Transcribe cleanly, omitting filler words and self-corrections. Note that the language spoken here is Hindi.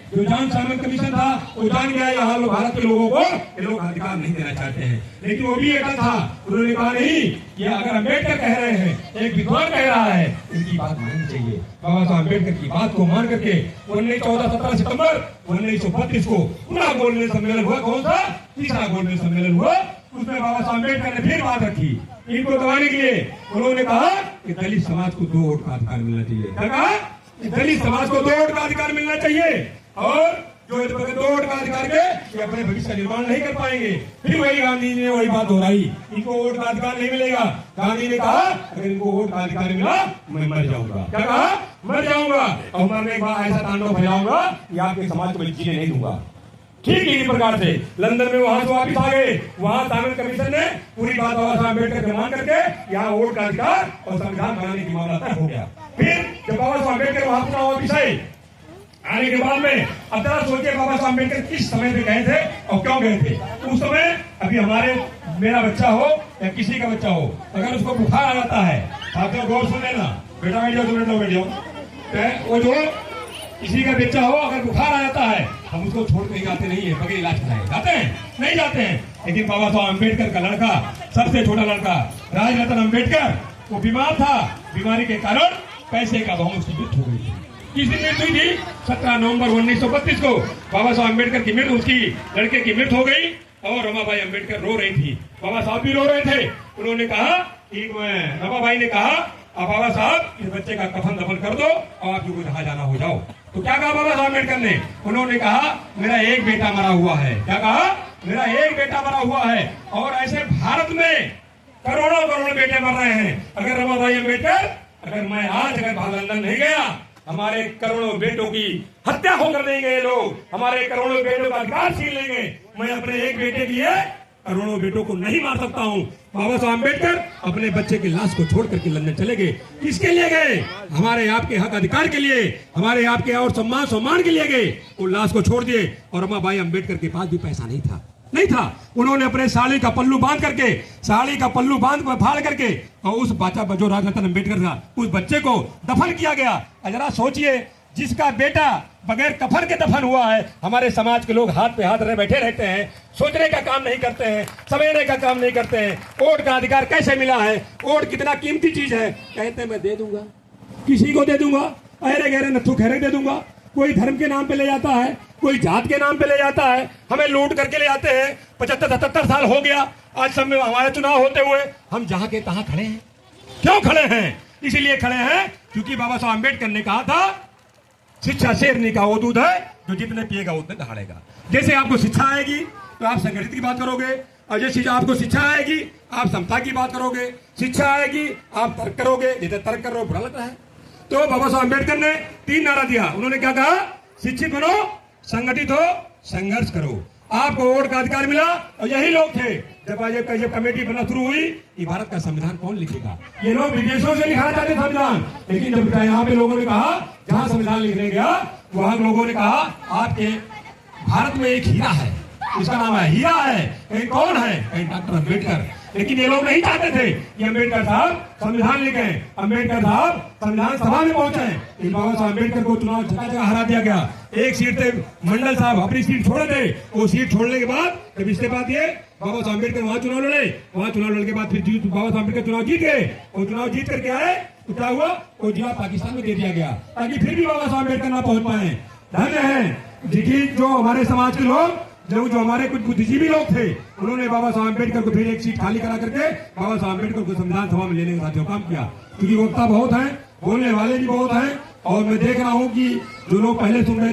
जो जॉन साइमन कमीशन था वो जान गया यहाँ लोग भारत के लोगों को ये लोग अधिकार नहीं देना चाहते हैं, लेकिन वो भी एक था, उन्होंने कहा नहीं, ये अगर अम्बेडकर कह रहे हैं, एक विद्वान कह रहा है, इनकी बात माननी चाहिए। बाबा साहब अम्बेडकर की बात को मान करके 17 सितंबर 1932 को पूरा गोलमेज सम्मेलन हुआ। कौन सा? तीसरा गोलमेज सम्मेलन हुआ। उसमें बाबा साहब अम्बेडकर ने फिर बात रखी इनको दबाने के लिए। उन्होंने कहा कि दलित समाज को 2 वोट का अधिकार मिलना चाहिए। क्या कहा? दलित समाज को 2 वोट का अधिकार मिलना चाहिए, और जो 2 वोट का अधिकार के ये अपने भविष्य का निर्माण नहीं कर पाएंगे। फिर वही गांधी ने वही बात दोहराई, इनको वोट का अधिकार नहीं मिलेगा। गांधी ने कहा अगर इनको वोट का अधिकार मिला मैं मर जाऊंगा। क्या कहा? मर जाऊंगा, और मरने के बाद ऐसा तांडव फैलाऊंगा कि आपके समाज को मैं जीने नहीं दूंगा। ठीक इसी प्रकार से लंदन में वहां से वापिस आ गए। वहां साइमन कमीशन ने पूरी बात बाबा साहब अम्बेडकर के मान करके यहाँ वोट का अधिकार और संविधान बनाने की मामला तय हो गया। फिर जब बाबा साहब अम्बेडकर वहां पुनः वापिस आने के बाद में अब जरा सोचिए बाबा साहब अम्बेडकर किस समय पे गए थे और क्यों गए थे। उस समय अभी मेरा बच्चा हो या किसी का बच्चा हो, अगर उसको बुखार आ जाता है, साथियों गौर सुन लेना, बेटा बैठ जाओ, वो जो किसी का बच्चा हो अगर बुखार आ जाता है, हम उसको छोड़ के जाते नहीं है, बगैर इलाज कराए जाते हैं, नहीं जाते हैं। लेकिन बाबा साहब अम्बेडकर का लड़का, सबसे छोटा लड़का राजरत्न अम्बेडकर, वो बीमार था, बीमारी के कारण पैसे का अभाव उसकी मृत्यु हो गई थी। किसी मृत्यु हुई थी 17 नवंबर 1932 को बाबा साहब अम्बेडकर की मृत्यु, उसकी लड़के की मृत्यु हो गई, और रमाबाई अम्बेडकर रो रही थी, बाबा साहब भी रो रहे थे। उन्होंने कहा कि रमाबाई ने कहा अब बाबा साहब इस बच्चे का कफन दफन कर दो और आप जो जहाँ जाना हो जाओ। तो क्या कहा बाबा साहब अम्बेडकर ने? उन्होंने कहा मेरा एक बेटा मरा हुआ है। क्या कहा? मेरा एक बेटा मरा हुआ है, और ऐसे भारत में करोड़ों करोड़ बेटे मर रहे हैं। अगर रमाबाई अम्बेडकर, अगर मैं आज अगर लंदन नहीं गया, हमारे करोड़ों बेटों की हत्या होकर देंगे ये लोग, हमारे करोड़ों बेटों का अधिकार छीन लेंगे। मैं अपने एक बेटे के लिए करोड़ों बेटों को नहीं मार सकता हूँ। बाबा साहब अम्बेडकर अपने बच्चे की लाश को छोड़ करके लंदन चले गए। किसके लिए गए? हमारे आपके हक अधिकार के लिए, हमारे आपके और सम्मान के लिए गए। वो लाश को छोड़ दिए, और रमाबाई अम्बेडकर के पास भी पैसा नहीं था। उन्होंने अपने साड़ी का पल्लू बांध फाड़ करके और उस बच्चा जो राजरत्न अम्बेडकर था, उस बच्चे को दफन किया गया। जरा सोचिए, जिसका बेटा बगैर कफन के दफन हुआ है, हमारे समाज के लोग हाथ पे हाथ बैठे रहते हैं, सोचने का काम नहीं करते हैं, समझने का काम नहीं करते हैं। वोट का अधिकार कैसे मिला है? वोट कितना कीमती चीज है। कहते हैं मैं दे दूंगा, किसी को दे दूंगा, अरे गहरे नथु खैरे दे दूंगा। कोई धर्म के नाम पे ले जाता है, कोई जात के नाम पे ले जाता है, हमें लूट करके ले जाते हैं। 75-77 साल हो गया आज सब में हमारे चुनाव होते हुए, हम जहां के तहां खड़े हैं। क्यों खड़े हैं? इसीलिए खड़े हैं क्योंकि बाबा साहब अम्बेडकर ने कहा था शिक्षा शेरनी का वो दूध है जो जितने पिएगा उतने दहाड़ेगा। जैसे आपको शिक्षा आएगी तो आप संगठित की बात करोगे, और जैसे आपको शिक्षा आएगी आप समता की बात करोगे। शिक्षा आएगी आप तर्क करोगे, जैसे तर्क कर रहे हो बुरा लग रहा है। तो बाबा साहब अम्बेडकर ने 3 नारा दिया। उन्होंने क्या कहा? शिक्षित बनो, संगठित हो, संघर्ष करो। आपको वोट का अधिकार मिला, और यही लोग थे जब कमेटी बनना शुरू हुई, ये भारत का संविधान कौन लिखेगा? ये लोग विदेशों से लिखना चाहते संविधान, लेकिन जब यहाँ पे लोगों ने कहा, जहाँ संविधान लिखने गया वहां लोगों ने कहा आपके भारत में एक हीरा है, इसका नाम है हीरा है। कौन है? डॉक्टर अम्बेडकर। लेकिन ये लोग नहीं चाहते थे कि अम्बेडकर साहब संविधान लिखे, अम्बेडकर साहब संविधान सभा में पहुंचे। बाबा साहब अम्बेडकर को चुनाव जगह जगह हरा दिया गया। एक सीट से मंडल साहब अपनी सीट छोड़े थे, वो सीट छोड़ने के बाद जब इस्तीफा दिए, बाबा साहब अम्बेडकर वहां चुनाव लड़े, वहां चुनाव लड़ने के बाद फिर बाबा साहब अम्बेडकर चुनाव जीत गए। वो चुनाव जीत करके आए तो क्या हुआ? वो जिला पाकिस्तान में दे दिया गया, ताकि फिर भी बाबा साहब अम्बेडकर ना पहुंच पाए। धन्य है देखिए जो हमारे समाज के लोग, जो हमारे कुछ बुद्धिजीवी लोग थे, उन्होंने बाबा साहब अम्बेडकर को फिर एक सीट खाली करा करके बाबा साहब अम्बेडकर को संविधान सभा में लेने का काम किया। क्योंकि वक्ता बहुत है, बोलने वाले भी बहुत हैं, और मैं देख रहा हूँ कि जो लोग पहले सुन रहे